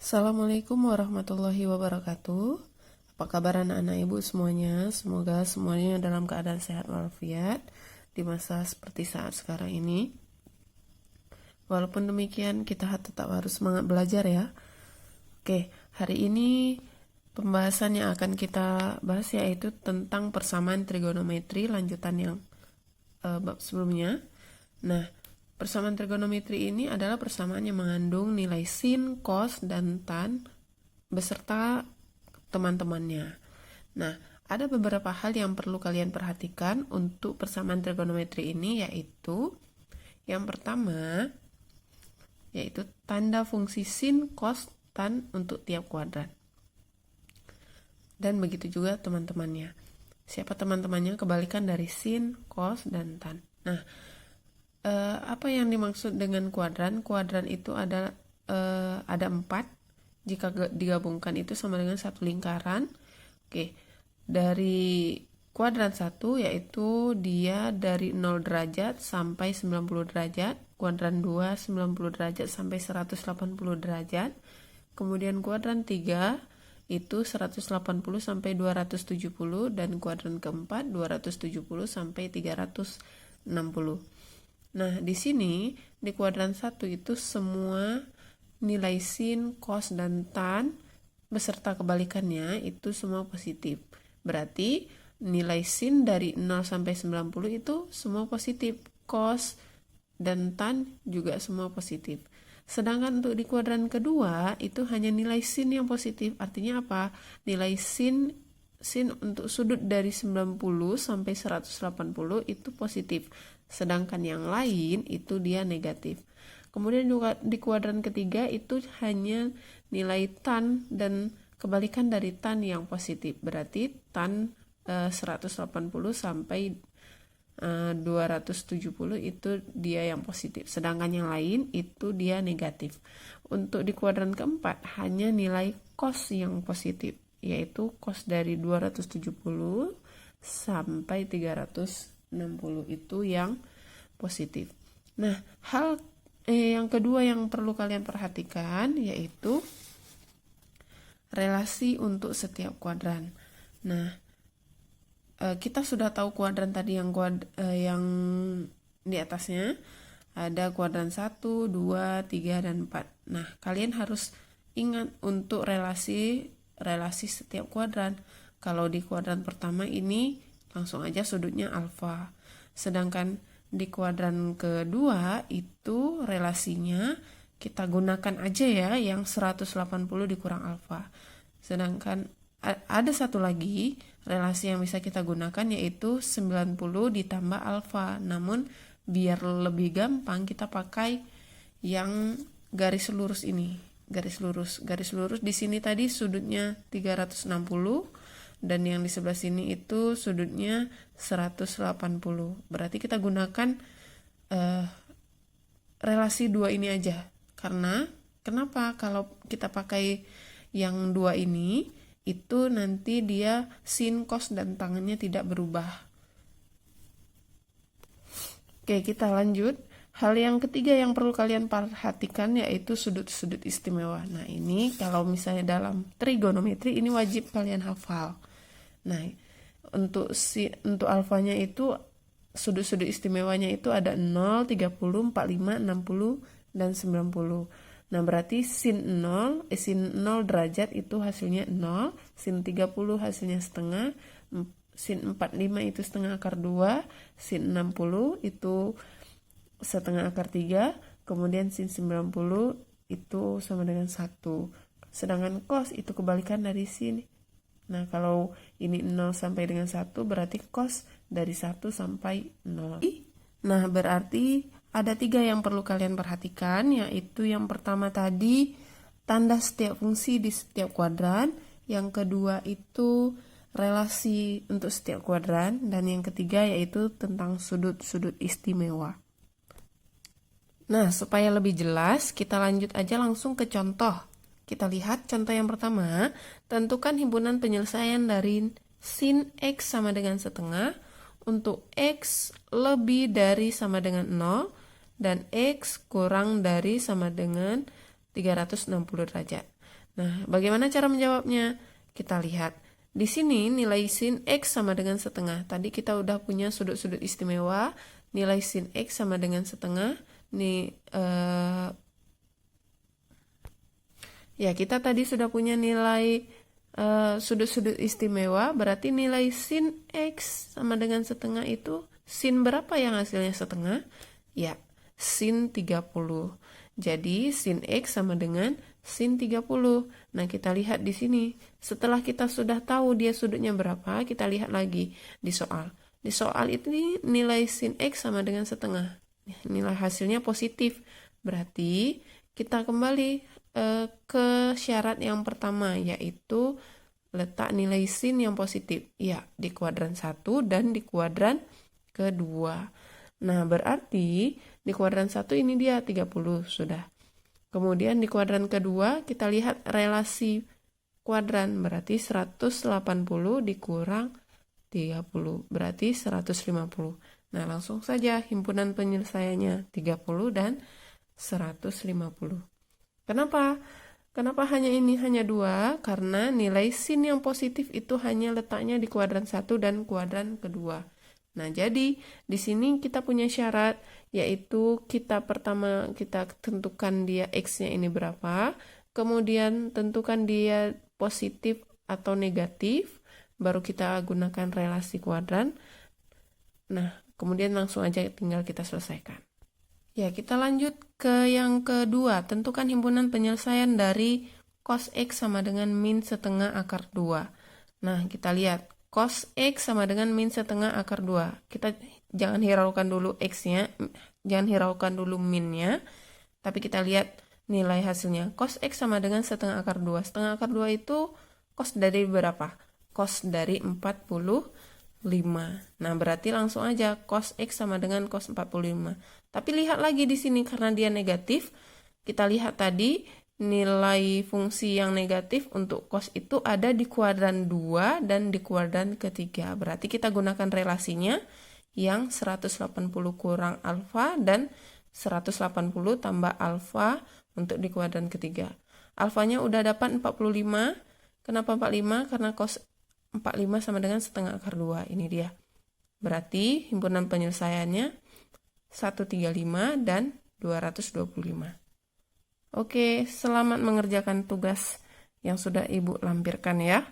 Assalamualaikum warahmatullahi wabarakatuh. Apa kabar anak-anak ibu semuanya? Semoga semuanya dalam keadaan sehat walafiat di masa seperti saat sekarang ini. Walaupun demikian kita tetap harus semangat belajar ya. Oke, hari ini pembahasan yang akan kita bahas yaitu tentang persamaan trigonometri lanjutan yang bab sebelumnya. Nah, persamaan trigonometri ini adalah persamaan yang mengandung nilai sin, cos, dan tan beserta teman-temannya. Nah, ada beberapa hal yang perlu kalian perhatikan untuk persamaan trigonometri ini, yaitu yang pertama yaitu tanda fungsi sin, cos, tan untuk tiap kuadran. Dan begitu juga teman-temannya. Siapa teman-temannya? Kebalikan dari sin, cos, dan tan. Nah, apa yang dimaksud dengan kuadran? Kuadran itu ada 4. Jika digabungkan itu sama dengan satu lingkaran. Oke, dari kuadran 1 yaitu dia dari 0 derajat sampai 90 derajat. Kuadran 2 90 derajat sampai 180 derajat. Kemudian kuadran 3 itu 180 sampai 270 dan kuadran keempat 270 sampai 360. Nah, di sini di kuadran 1 itu semua nilai sin, cos, dan tan beserta kebalikannya itu semua positif. Berarti nilai sin dari 0 sampai 90 itu semua positif. Cos dan tan juga semua positif. Sedangkan untuk di kuadran kedua itu hanya nilai sin yang positif. Artinya apa? Nilai sin untuk sudut dari 90 sampai 180 itu positif. Sedangkan yang lain itu dia negatif. Kemudian juga di kuadran ketiga itu hanya nilai tan dan kebalikan dari tan yang positif. Berarti tan 180 sampai 270 itu dia yang positif. Sedangkan yang lain itu dia negatif. Untuk di kuadran keempat hanya nilai cos yang positif, yaitu cos dari 270 sampai 360 itu yang positif. Nah, hal yang kedua yang perlu kalian perhatikan yaitu relasi untuk setiap kuadran. Nah, kita sudah tahu kuadran tadi yang di atasnya ada kuadran 1, 2, 3, dan 4. Nah, kalian harus ingat untuk relasi setiap kuadran. Kalau di kuadran pertama ini langsung aja sudutnya alfa. Sedangkan di kuadran kedua itu relasinya kita gunakan aja ya yang 180 dikurang alfa. Sedangkan ada satu lagi relasi yang bisa kita gunakan yaitu 90 ditambah alfa. Namun biar lebih gampang kita pakai yang garis lurus ini. Garis lurus di sini tadi sudutnya 360 dan yang di sebelah sini itu sudutnya 180. Berarti kita gunakan relasi 2 ini aja. Kenapa? Kalau kita pakai yang 2 ini itu nanti dia sin, cos, dan tangannya tidak berubah. Oke, kita lanjut. Hal yang ketiga yang perlu kalian perhatikan yaitu sudut-sudut istimewa. Nah, ini kalau misalnya dalam trigonometri ini wajib kalian hafal. Nah, untuk alfanya itu sudut-sudut istimewanya itu ada 0, 30, 45, 60, dan 90. Nah, berarti sin 0 derajat itu hasilnya 0, sin 30 hasilnya setengah, sin 45 itu setengah akar 2, sin 60 itu setengah akar 3, kemudian sin 90 itu sama dengan 1. Sedangkan cos itu kebalikan dari sin. Nah, kalau ini 0 sampai dengan 1 berarti cos dari 1 sampai 0. Nah, berarti ada 3 yang perlu kalian perhatikan, yaitu yang pertama tadi tanda setiap fungsi di setiap kuadran, yang kedua itu relasi untuk setiap kuadran, dan yang ketiga yaitu tentang sudut-sudut istimewa. Nah, supaya lebih jelas, kita lanjut aja langsung ke contoh. Kita lihat contoh yang pertama, tentukan himpunan penyelesaian dari sin X sama dengan setengah untuk X lebih dari sama dengan 0 dan X kurang dari sama dengan 360 derajat. Nah, bagaimana cara menjawabnya? Kita lihat. Di sini nilai sin X sama dengan setengah. Tadi kita udah punya sudut-sudut istimewa. Nilai sin X sama dengan setengah. Ya, kita tadi sudah punya nilai sudut-sudut istimewa, berarti nilai sin X sama dengan setengah itu, sin berapa yang hasilnya setengah? Ya, sin 30. Jadi, sin X sama dengan sin 30. Nah, kita lihat di sini. Setelah kita sudah tahu dia sudutnya berapa, kita lihat lagi di soal. Di soal ini nilai sin X sama dengan setengah. Nilai hasilnya positif. Berarti kita kembali ke syarat yang pertama, yaitu letak nilai sin yang positif. Ya, di kuadran 1 dan di kuadran kedua. Nah, berarti di kuadran 1 ini dia 30 sudah. Kemudian di kuadran kedua kita lihat relasi kuadran, berarti 180 dikurang 30, berarti 150. Nah, langsung saja himpunan penyelesaiannya 30 dan 150. Kenapa hanya ini, hanya 2? Karena nilai sin yang positif itu hanya letaknya di kuadran 1 dan kuadran kedua. Nah, jadi di sini kita punya syarat, yaitu pertama kita tentukan dia X-nya ini berapa, kemudian tentukan dia positif atau negatif, baru kita gunakan relasi kuadran. Nah, kemudian langsung aja tinggal kita selesaikan. Ya, kita lanjut ke yang kedua. Tentukan himpunan penyelesaian dari cos X sama dengan min setengah akar 2. Nah, kita lihat. Cos X sama dengan min setengah akar 2. Kita jangan hiraukan dulu X-nya, jangan hiraukan dulu min-nya, tapi kita lihat nilai hasilnya. Cos X sama dengan setengah akar 2. Setengah akar 2 itu cos dari berapa? Cos dari 45. Nah, berarti langsung aja cos X sama dengan cos 45. Tapi lihat lagi di sini karena dia negatif, kita lihat tadi nilai fungsi yang negatif untuk cos itu ada di kuadran 2 dan di kuadran ketiga. Berarti kita gunakan relasinya yang 180 kurang alfa dan 180 tambah alfa untuk di kuadran ketiga. Alfanya udah dapat 45. Kenapa 45? Karena cos 45 sama dengan setengah akar 2. Ini dia. Berarti himpunan penyelesaiannya 135 dan 225. Oke, selamat mengerjakan tugas yang sudah Ibu lampirkan ya.